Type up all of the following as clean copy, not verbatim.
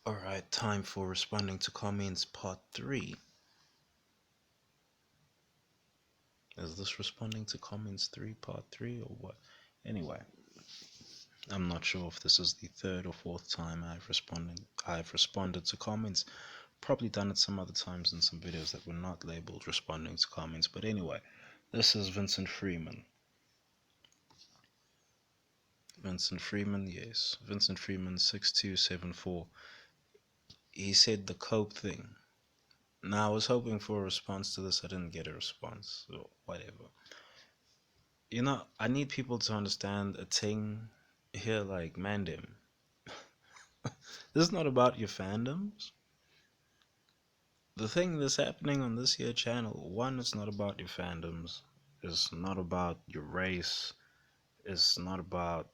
Alright, time for responding to comments part 3. Is this responding to comments 3 part 3 or what? Anyway, I'm not sure if this is the third or fourth time I've responded to comments. Probably done it some other times in some videos that were not labeled responding to comments. But anyway, this is Vincent Freeman. Vincent Freeman, yes. Vincent Freeman 6274. He said the cope thing. Now, I was hoping for a response to this. I didn't get a response, so whatever. I need people to understand a thing here, like, Mandim. This is not about your fandoms. The thing that's happening on this here channel, one, it's not about your fandoms. It's not about your race. It's not about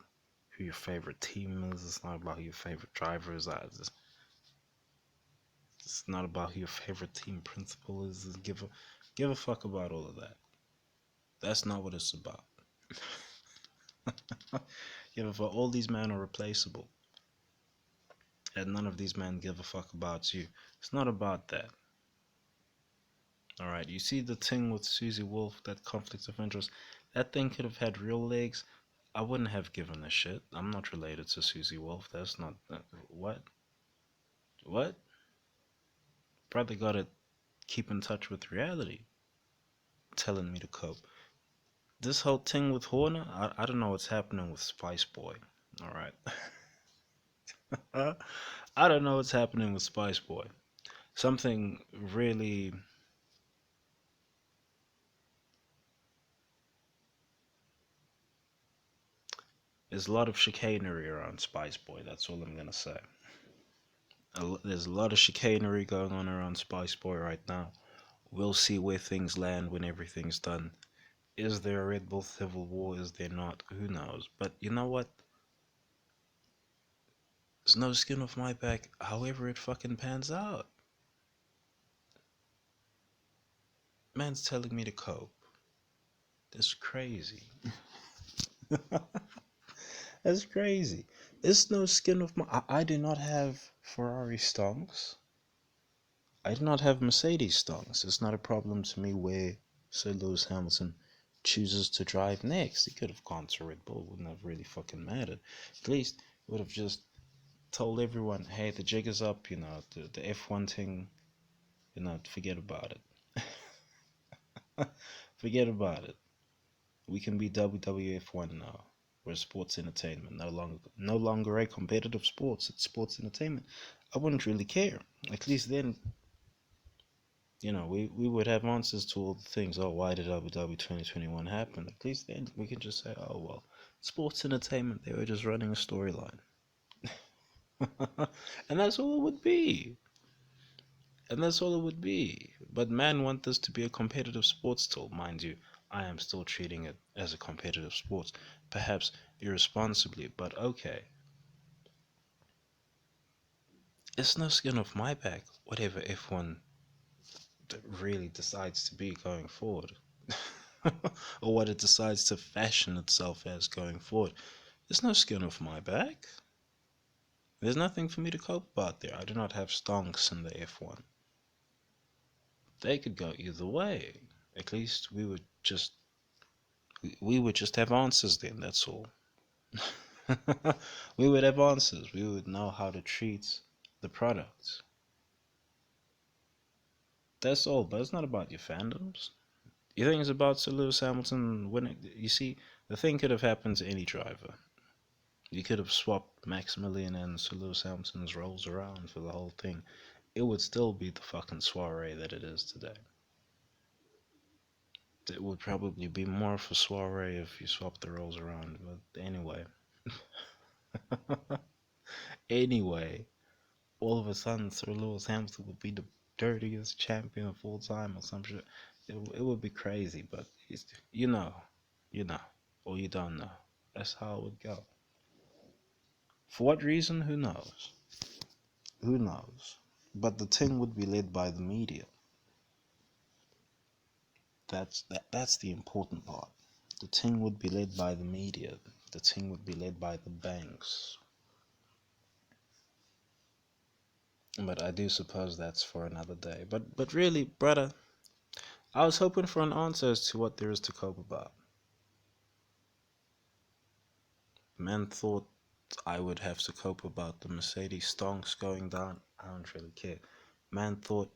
who your favorite team is. It's not about who your favorite driver is. It's not about who your favorite team principal is. Give a fuck about all of that. That's not what it's about. All these men are replaceable, and none of these men give a fuck about you. It's not about that. Alright, you see the thing with Susie Wolf, that conflict of interest? That thing could have had real legs. I wouldn't have given a shit. I'm not related to Susie Wolf. That's not. What? What? Brother gotta keep in touch with reality. Telling me to cope. This whole thing with Horner, I don't know what's happening with Spice Boy. Alright. I don't know what's happening with Spice Boy. Something really. There's a lot of chicanery around Spice Boy. That's all I'm gonna say. There's a lot of chicanery going on around Spice Boy right now. We'll see where things land when everything's done. Is there a Red Bull Civil War? Is there not? Who knows? But you know what? There's no skin off my back, however it fucking pans out. Man's telling me to cope. That's crazy. That's crazy. There's no skin off my. I do not have Ferrari stonks. I do not have Mercedes stonks. It's not a problem to me where Sir Lewis Hamilton chooses to drive next. He could have gone to Red Bull. Wouldn't have really fucking mattered. At least would have just told everyone, hey, the jig is up. The F1 thing. Forget about it. Forget about it. We can be WWF1 now. We're sports entertainment. No longer a competitive sports. It's sports entertainment. I wouldn't really care. At least then, we would have answers to all the things. Oh, why did Abu Dhabi 2021 happen? At least then we can just say, oh, well, sports entertainment, they were just running a storyline. And that's all it would be. And that's all it would be. But man want this to be a competitive sports tool. Mind you, I am still treating it as a competitive sports. Perhaps irresponsibly, but okay. It's no skin off my back, whatever F1 really decides to be going forward. Or what it decides to fashion itself as going forward. There's no skin off my back. There's nothing for me to cope about there. I do not have stonks in the F1. They could go either way. At least we would just have answers then, that's all. We would have answers. We would know how to treat the products. That's all, but it's not about your fandoms. You think it's about Sir Lewis Hamilton winning? You see, the thing could have happened to any driver. You could have swapped Maximilian and Sir Lewis Hamilton's roles around for the whole thing. It would still be the fucking soiree that it is today. It would probably be more of a soiree if you swap the roles around, but anyway. Anyway, all of a sudden, Sir Lewis Hamilton would be the dirtiest champion of all time or some shit. It would be crazy, but you know, or you don't know. That's how it would go. For what reason? Who knows? Who knows? But the thing would be led by the media. That's the important part. The thing would be led by the media. The thing would be led by the banks. But I do suppose that's for another day. But really, brother, I was hoping for an answer as to what there is to cope about. Man thought I would have to cope about the Mercedes stonks going down. I don't really care. Man thought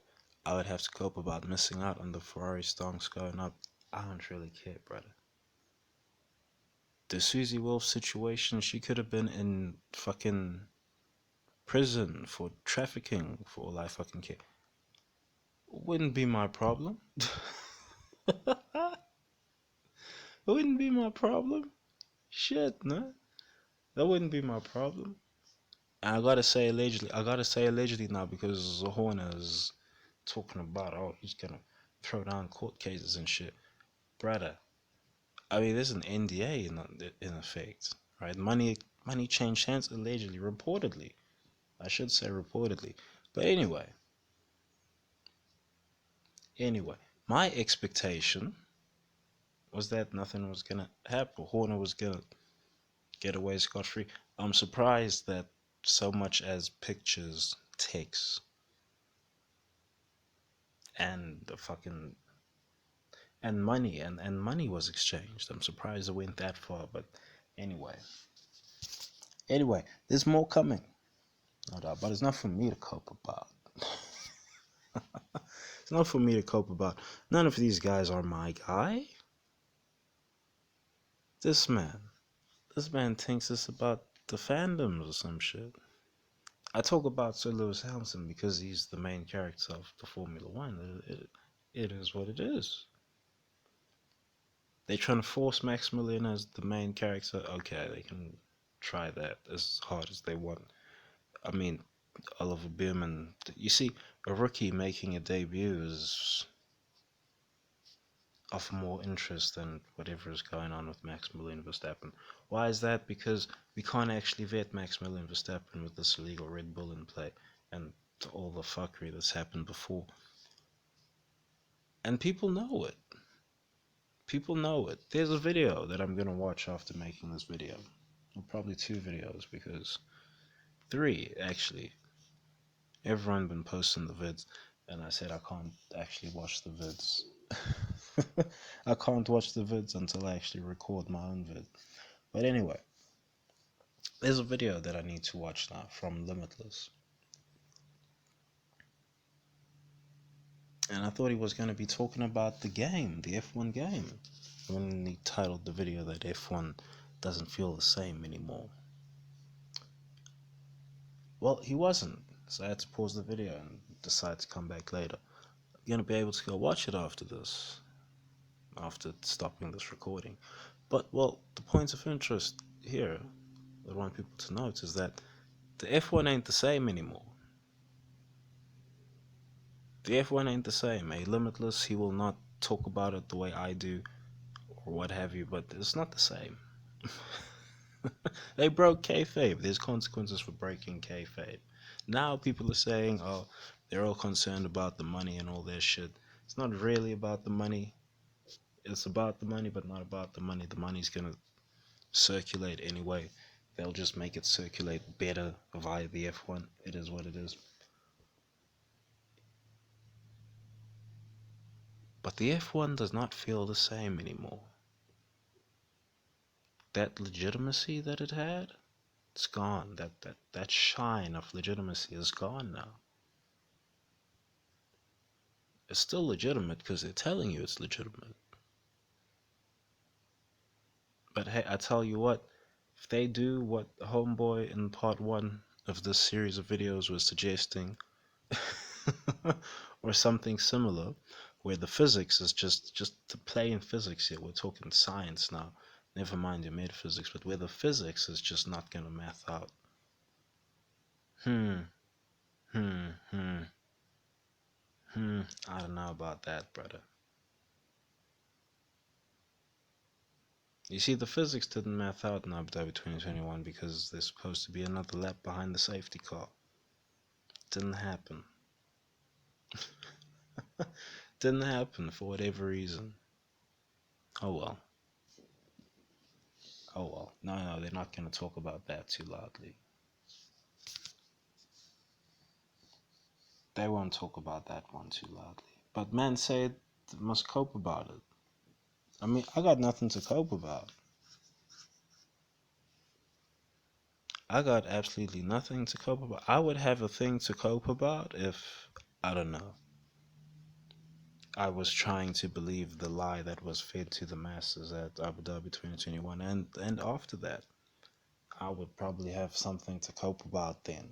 I would have to cope about missing out on the Ferrari stonks going up. I don't really care, brother. The Susie Wolf situation, she could have been in fucking prison for trafficking for all I fucking care. Wouldn't be my problem. It wouldn't be my problem. Shit, no. That wouldn't be my problem. And I gotta say allegedly. I gotta say allegedly now because Zahorna is talking about, oh, he's gonna throw down court cases and shit. Brother, I mean, there's an NDA in effect, right? Money changed hands allegedly, reportedly. I should say reportedly. But anyway, my expectation was that nothing was gonna happen. Horner was gonna get away scot free. I'm surprised that so much as pictures, text, and the fucking and money was exchanged. I'm surprised it went that far, but anyway. Anyway, there's more coming. No doubt, but it's not for me to cope about. It's not for me to cope about. None of these guys are my guy. This man thinks it's about the fandoms or some shit. I talk about Sir Lewis Hamilton because he's the main character of the Formula One. It is what it is. They're trying to force Maximilian as the main character. Okay, they can try that as hard as they want. I mean, Oliver Bierman. You see, a rookie making a debut is of more interest than whatever is going on with Maximilian Verstappen. Why is that? Because we can't actually vet Maximilian Verstappen with this illegal Red Bull in play and all the fuckery that's happened before. And people know it. People know it. There's a video that I'm gonna watch after making this video. Well, probably 2 videos because 3 actually. Everyone been posting the vids, and I said I can't actually watch the vids. I can't watch the vids until I actually record my own vid. But anyway, there's a video that I need to watch now from Limitless. And I thought he was going to be talking about the game, the F1 game. When he titled the video that F1 doesn't feel the same anymore. Well, he wasn't. So I had to pause the video and decide to come back later. I'm going to be able to go watch it after this. After stopping this recording. But, well, the points of interest here that I want people to note is that the F1 ain't the same anymore. The F1 ain't the same. A Limitless, he will not talk about it the way I do or what have you, but it's not the same. They broke kayfabe. There's consequences for breaking kayfabe. Now people are saying, oh, they're all concerned about the money and all their shit. It's not really about the money. It's about the money, but not about the money. The money's gonna circulate anyway. They'll just make it circulate better via the F1. It is what it is. But the F1 does not feel the same anymore. That legitimacy that it had, it's gone. That shine of legitimacy is gone now. It's still legitimate because they're telling you it's legitimate. But hey, I tell you what, if they do what Homeboy in part 1 of this series of videos was suggesting, or something similar, where the physics is just to play in physics here. We're talking science now. Never mind your metaphysics, but where the physics is just not gonna math out. Hmm. I don't know about that, brother. You see, the physics didn't math out in Abu Dhabi 2021 because there's supposed to be another lap behind the safety car. Didn't happen. Didn't happen for whatever reason. Oh well. Oh well. No, they're not going to talk about that too loudly. They won't talk about that one too loudly. But man said must cope about it. I mean, I got nothing to cope about. I got absolutely nothing to cope about. I would have a thing to cope about if, I don't know, I was trying to believe the lie that was fed to the masses at Abu Dhabi 2021. And after that, I would probably have something to cope about then.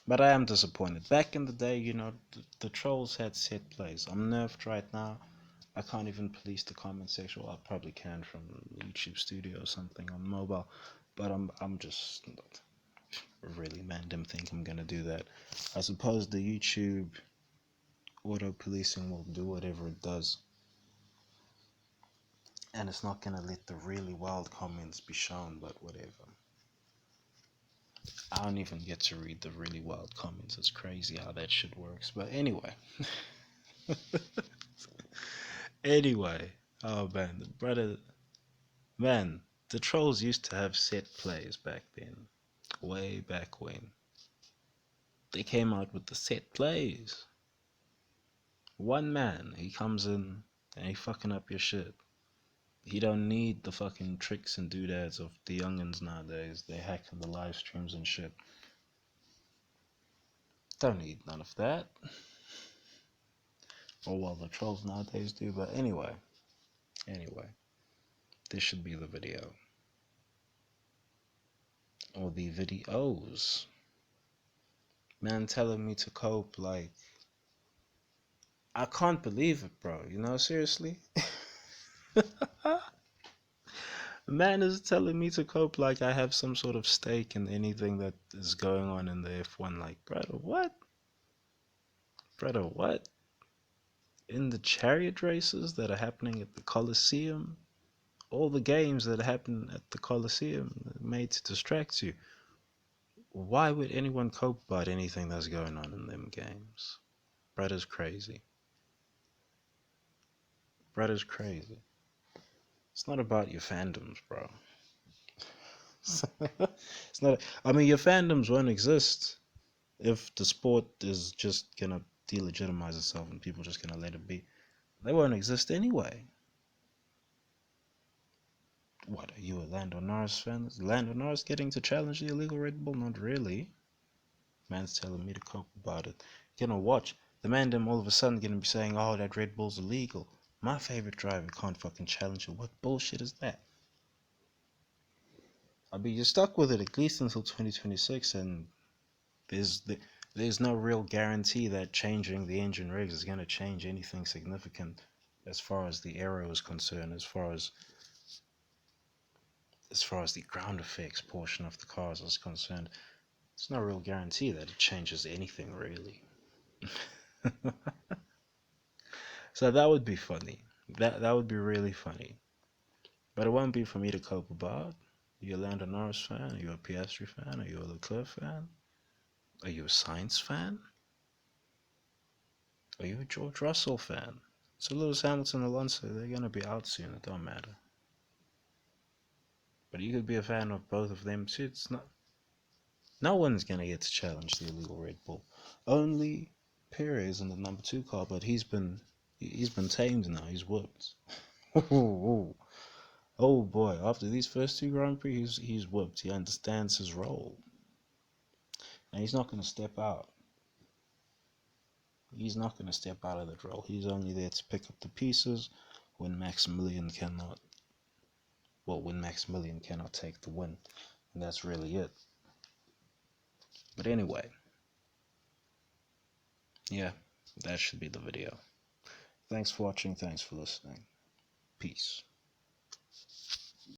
But I am disappointed. Back in the day, the trolls had set plays. I'm nerfed right now. I can't even police the comment section. Well, I probably can from YouTube Studio or something on mobile, but I'm just not really man. Don't think I'm gonna do that. I suppose the YouTube auto policing will do whatever it does, and it's not gonna let the really wild comments be shown. But whatever. I don't even get to read the really wild comments. It's crazy how that shit works. But anyway. Anyway. Oh man, brother. Man, the trolls used to have set plays back then. Way back when. They came out with the set plays. One man, he comes in and he fucking up your shit. He don't need the fucking tricks and doodads of the youngins nowadays. They hacking the live streams and shit. Don't need none of that. Or well, the trolls nowadays do. But anyway, this should be the video or the videos. Man telling me to cope like I can't believe it, bro. Seriously. Man is telling me to cope like I have some sort of stake in anything that is going on in the F1. Like, brother, what? Brother, what? In the chariot races that are happening at the Colosseum? All the games that happen at the Colosseum made to distract you. Why would anyone cope about anything that's going on in them games? Brother's crazy. Brother's crazy. It's not about your fandoms, bro. It's not. I mean, your fandoms won't exist if the sport is just gonna delegitimize itself and people just gonna let it be. They won't exist anyway. What are you, a Lando Norris fan? Is Lando Norris getting to challenge the illegal Red Bull? Not really. Man's telling me to cope about it. You're gonna watch the man them all of a sudden gonna be saying, "Oh, that Red Bull's illegal." My favorite driver can't fucking challenge it. What bullshit is that? I mean, you're stuck with it at least until 2026, and there's the, there's no real guarantee that changing the engine rigs is gonna change anything significant as far as the aero is concerned, as far as the ground effects portion of the cars is concerned. It's no real guarantee that it changes anything really. So that would be funny. That would be really funny. But it won't be for me to cope about. Are you a Lando Norris fan? Are you a Piastri fan? Are you a Leclerc fan? Are you a Sainz fan? Are you a George Russell fan? So Lewis Hamilton, Alonso, they're gonna be out soon. It don't matter. But you could be a fan of both of them too. It's not. No one's gonna get to challenge the illegal Red Bull. Only Perez in the number 2 car, but he's been tamed now. He's whooped. Oh boy! After these first 2 Grand Prix, he's whooped. He understands his role, and he's not gonna step out. He's not gonna step out of that role. He's only there to pick up the pieces when Maximilian cannot. Well, when Maximilian cannot take the win, and that's really it. But anyway, yeah, that should be the video. Thanks for watching. Thanks for listening. Peace.